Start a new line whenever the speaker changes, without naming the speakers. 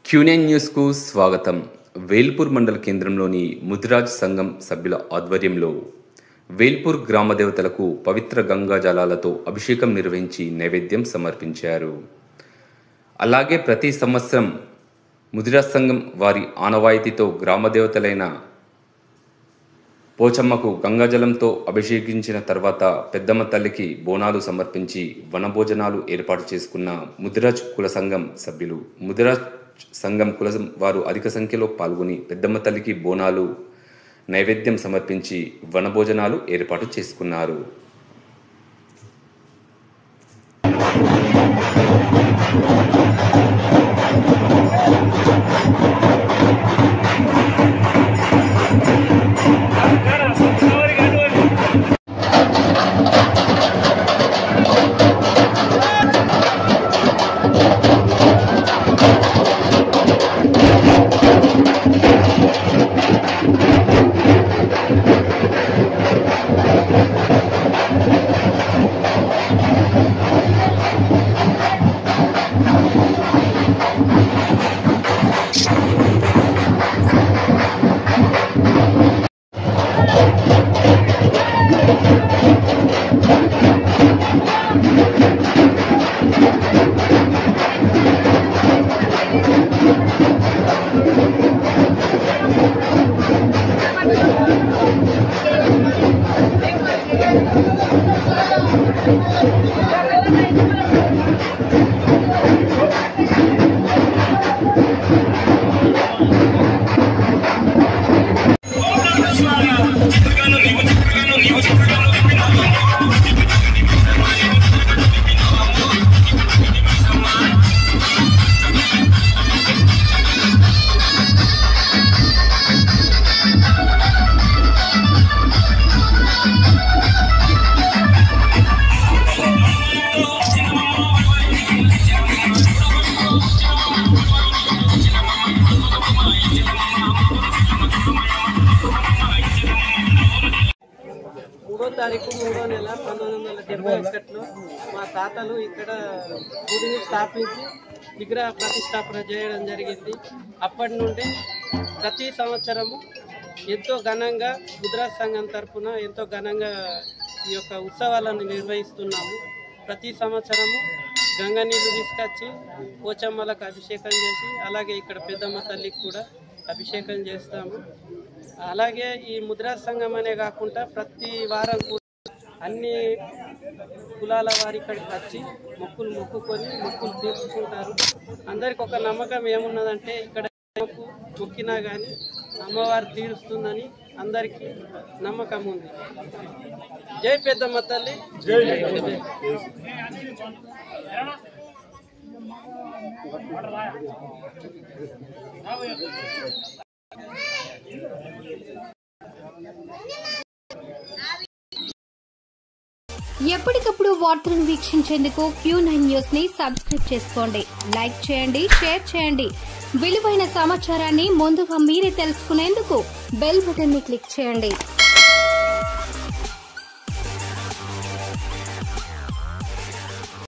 Q9 news కు స్వాగతం. వేల్పూర్ మండల కేంద్రంలోని ముదిరాజ్ సంఘం సభ్యుల ఆధ్వర్యంలో వేల్పూర్ గ్రామ దేవతలకు పవిత్ర గంగా జలాలతో అభిషేకం నిర్వహించి నైవేద్యం సమర్పించారు. అలాగే ప్రతి సంవత్సరం ముదిరాజ్ సంఘం వారి ఆనవాయితీతో గ్రామ దేవతలైన పోచమ్మకు గంగాజలంతో అభిషేకించిన తర్వాత పెద్దమ్మ తల్లికి బోనాలు సమర్పించి వనభోజనాలు ఏర్పాటు చేసుకున్న ముదిరాజ్ కుల సంఘం సభ్యులు. ముదిరాజ్ సంఘం కులం వారు అధిక సంఖ్యలో పాల్గొని పెద్దమ్మ తల్లికి బోనాలు నైవేద్యం సమర్పించి వనభోజనాలు ఏర్పాటు చేసుకున్నారు.
తారీఖు 3వ నెల 1971లో మా తాతలు ఇక్కడ గుడిని స్థాపించి విగ్రహ ప్రతిష్టాపన చేయడం జరిగింది. అప్పటి నుండి ప్రతి సంవత్సరము ఎంతో ఘనంగా ముదిరాజ్ సంఘం తరఫున ఎంతో ఘనంగా ఈ యొక్క ఉత్సవాలను నిర్వహిస్తున్నాము. ప్రతి సంవత్సరము గంగ నీళ్లు తీసుకొచ్చి పోచమ్మలకు అభిషేకం చేసి అలాగే ఇక్కడ పెద్దమ్మ తల్లికి కూడా అభిషేకం చేస్తాము. అలాగే ఈ ముదిరాజ్ సంఘం అనే కాకుండా ప్రతి వారం అన్ని కులాల వారి ఇక్కడికి వచ్చి మొక్కుకొని మొక్కులు తీర్చుకుంటారు. అందరికి ఒక నమ్మకం ఏమున్నదంటే ఇక్కడ మొక్కినా కానీ అమ్మవారు తీరుస్తుందని అందరికీ నమ్మకం ఉంది. జై పెద్దమ్మ తల్లి.
ఎప్పటికప్పుడు వార్తలను వీక్షించేందుకు Q9 న్యూస్ ని సబ్స్క్రైబ్ చేసుకోండి, లైక్ చేయండి, షేర్ చేయండి. విలువైన సమాచారాన్ని ముందుగా మీరే తెలుసుకునేందుకు బెల్ బటన్ ని క్లిక్ చేయండి.